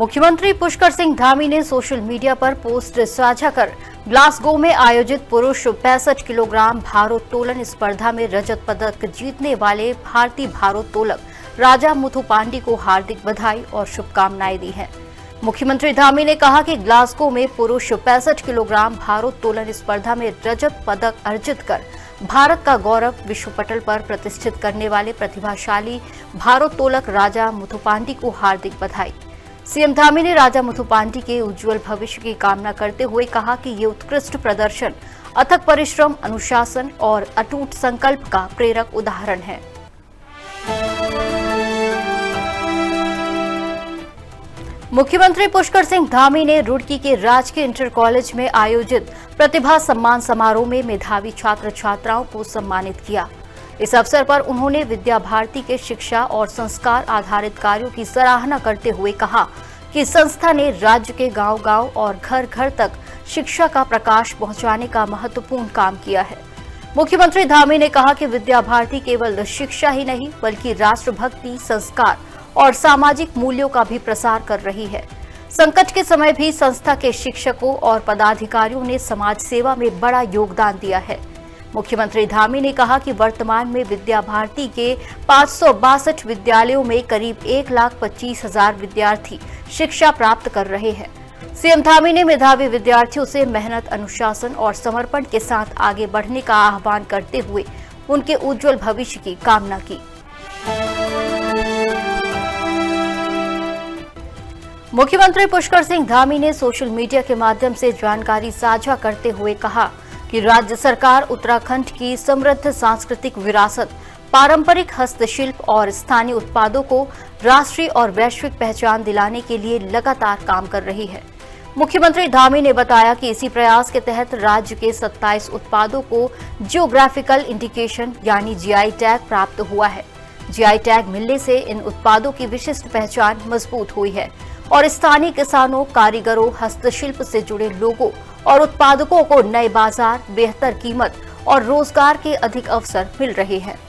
मुख्यमंत्री पुष्कर सिंह धामी ने social media पर पोस्ट साझा कर ग्लासगो में आयोजित पुरुष 65 किलोग्राम भारोत्तोलन स्पर्धा में रजत पदक जीतने वाले भारतीय भारोत्तोलक राजा मुथुपांडी को हार्दिक बधाई और शुभकामनाएं दी हैं। मुख्यमंत्री धामी ने कहा कि ग्लासगो में पुरुष 65 किलोग्राम भारोत्तोलन स्पर्धा में रजत पदक अर्जित कर भारत का गौरव विश्व पटल पर प्रतिष्ठित करने वाले प्रतिभाशाली भारोत्तोलक राजा मुथुपांडी को हार्दिक बधाई। सीएम धामी ने राजा मुथुपांडी के उज्जवल भविष्य की कामना करते हुए कहा कि ये उत्कृष्ट प्रदर्शन अथक परिश्रम, अनुशासन और अटूट संकल्प का प्रेरक उदाहरण है। मुख्यमंत्री पुष्कर सिंह धामी ने रुड़की के राजकीय इंटर कॉलेज में आयोजित प्रतिभा सम्मान समारोह में मेधावी छात्र छात्राओं को सम्मानित किया। इस अवसर पर उन्होंने विद्या भारती के शिक्षा और संस्कार आधारित कार्यों की सराहना करते हुए कहा कि संस्था ने राज्य के गांव-गांव और घर-घर तक शिक्षा का प्रकाश पहुंचाने का महत्वपूर्ण काम किया है। मुख्यमंत्री धामी ने कहा कि विद्या भारती केवल शिक्षा ही नहीं बल्कि राष्ट्रभक्ति, संस्कार और सामाजिक मूल्यों का भी प्रसार कर रही है। संकट के समय भी संस्था के शिक्षकों और पदाधिकारियों ने समाज सेवा में बड़ा योगदान दिया है। मुख्यमंत्री धामी ने कहा कि वर्तमान में विद्या भारती के 562 विद्यालयों में करीब 1,25,000 विद्यार्थी शिक्षा प्राप्त कर रहे हैं। सीएम धामी ने मेधावी विद्यार्थियों से मेहनत, अनुशासन और समर्पण के साथ आगे बढ़ने का आह्वान करते हुए उनके उज्जवल भविष्य की कामना की। मुख्यमंत्री पुष्कर सिंह धामी ने सोशल मीडिया के माध्यम से जानकारी साझा करते हुए कहा कि राज्य सरकार उत्तराखंड की समृद्ध सांस्कृतिक विरासत, पारंपरिक हस्तशिल्प और स्थानीय उत्पादों को राष्ट्रीय और वैश्विक पहचान दिलाने के लिए लगातार काम कर रही है। मुख्यमंत्री धामी ने बताया कि इसी प्रयास के तहत राज्य के 27 उत्पादों को जियोग्राफिकल इंडिकेशन यानी जीआई टैग प्राप्त हुआ है। जीआई टैग मिलने से इन उत्पादों की विशिष्ट पहचान मजबूत हुई है और स्थानीय किसानों, कारीगरों, हस्तशिल्प से जुड़े लोगों और उत्पादकों को नए बाजार, बेहतर कीमत और रोजगार के अधिक अवसर मिल रहे हैं।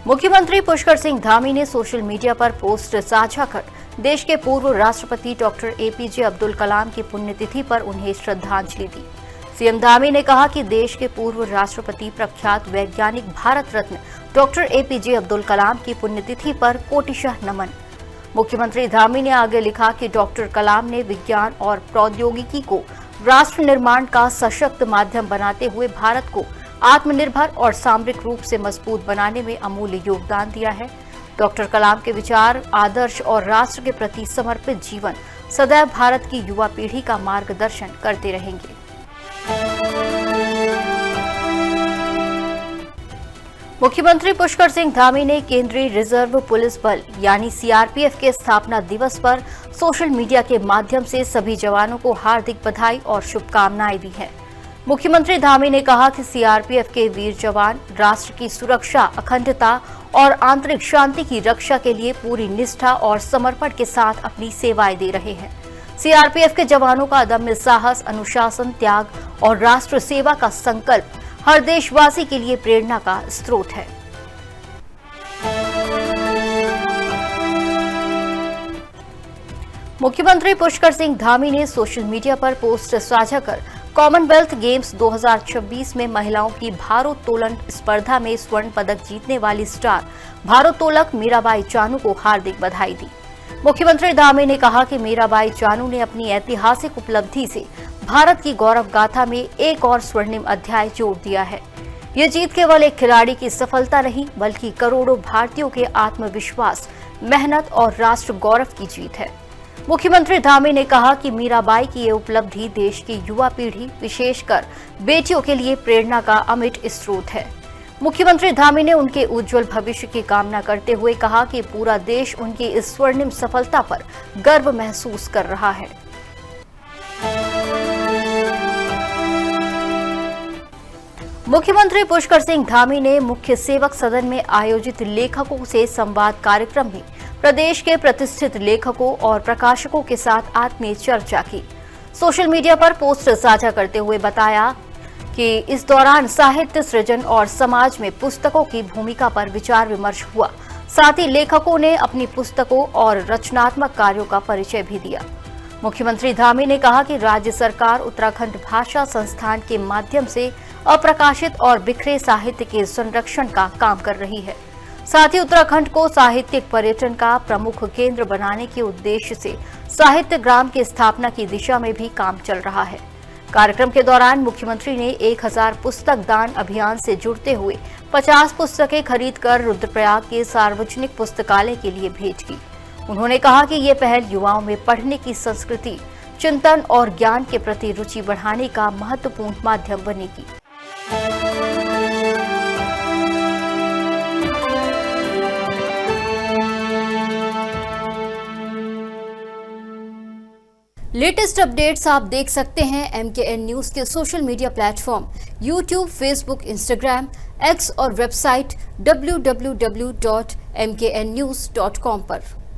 मुख्यमंत्री पुष्कर सिंह धामी ने सोशल मीडिया पर पोस्ट साझा कर देश के पूर्व राष्ट्रपति डॉक्टर एपीजे अब्दुल कलाम की पुण्यतिथि पर उन्हें श्रद्धांजलि दी। सीएम धामी ने कहा कि देश के पूर्व राष्ट्रपति, प्रख्यात वैज्ञानिक, भारत रत्न डॉक्टर एपीजे अब्दुल कलाम की पुण्यतिथि पर कोटिशः नमन। मुख्यमंत्री धामी ने आगे लिखा कि डॉक्टर कलाम ने विज्ञान और प्रौद्योगिकी को राष्ट्र निर्माण का सशक्त माध्यम बनाते हुए भारत को आत्मनिर्भर और सामरिक रूप से मजबूत बनाने में अमूल्य योगदान दिया है। डॉक्टर कलाम के विचार, आदर्श और राष्ट्र के प्रति समर्पित जीवन सदैव भारत की युवा पीढ़ी का मार्गदर्शन करते रहेंगे। मुख्यमंत्री पुष्कर सिंह धामी ने केंद्रीय रिजर्व पुलिस बल यानी सीआरपीएफ के स्थापना दिवस पर सोशल मीडिया के माध्यम से सभी जवानों को हार्दिक बधाई और शुभकामनाएं दी हैं। मुख्यमंत्री धामी ने कहा कि सीआरपीएफ के वीर जवान राष्ट्र की सुरक्षा, अखंडता और आंतरिक शांति की रक्षा के लिए पूरी निष्ठा और समर्पण के साथ अपनी सेवाएं दे रहे हैं। सीआरपीएफ के जवानों का अदम्य साहस, अनुशासन, त्याग और राष्ट्र सेवा का संकल्प हर देशवासी के लिए प्रेरणा का स्रोत है। मुख्यमंत्री पुष्कर सिंह धामी ने सोशल मीडिया पर पोस्ट साझा कर कॉमनवेल्थ गेम्स 2026 में महिलाओं की भारोत्तोलन स्पर्धा में स्वर्ण पदक जीतने वाली स्टार भारोत्तोलक मीराबाई चानू को हार्दिक बधाई दी। मुख्यमंत्री धामी ने कहा कि मीराबाई चानू ने अपनी ऐतिहासिक उपलब्धि से भारत की गौरव गाथा में एक और स्वर्णिम अध्याय जोड़ दिया है। ये जीत केवल एक खिलाड़ी की सफलता नहीं बल्कि करोड़ों भारतीयों के आत्मविश्वास, मेहनत और राष्ट्र गौरव की जीत है। मुख्यमंत्री धामी ने कहा कि मीराबाई की ये उपलब्धि देश की युवा पीढ़ी, विशेषकर बेटियों के लिए प्रेरणा का अमिट स्रोत है। मुख्यमंत्री धामी ने उनके उज्जवल भविष्य की कामना करते हुए कहा कि पूरा देश उनकी इस स्वर्णिम सफलता पर गर्व महसूस कर रहा है। मुख्यमंत्री पुष्कर सिंह धामी ने मुख्य सेवक सदन में आयोजित लेखकों से संवाद कार्यक्रम में प्रदेश के प्रतिष्ठित लेखकों और प्रकाशकों के साथ आत्मीय चर्चा की। सोशल मीडिया पर पोस्ट साझा करते हुए बताया कि इस दौरान साहित्य सृजन और समाज में पुस्तकों की भूमिका पर विचार विमर्श हुआ। साथ ही लेखकों ने अपनी पुस्तकों और रचनात्मक कार्यों का परिचय भी दिया। मुख्यमंत्री धामी ने कहा कि राज्य सरकार उत्तराखंड भाषा संस्थान के माध्यम से अप्रकाशित और बिखरे साहित्य के संरक्षण का काम कर रही है। साथ ही उत्तराखंड को साहित्यिक पर्यटन का प्रमुख केंद्र बनाने के उद्देश्य से साहित्य ग्राम की स्थापना की दिशा में भी काम चल रहा है। कार्यक्रम के दौरान मुख्यमंत्री ने 1000 पुस्तक दान अभियान से जुड़ते हुए 50 पुस्तकें खरीदकर रुद्रप्रयाग के सार्वजनिक पुस्तकालय के लिए भेज की। उन्होंने कहा कि ये पहल युवाओं में पढ़ने की संस्कृति, चिंतन और ज्ञान के प्रति रुचि बढ़ाने का महत्वपूर्ण माध्यम बनेगी। लेटेस्ट अपडेट्स आप देख सकते हैं MKN न्यूज के social media platform YouTube, Facebook, Instagram, X और वेबसाइट www.mknnews.com पर।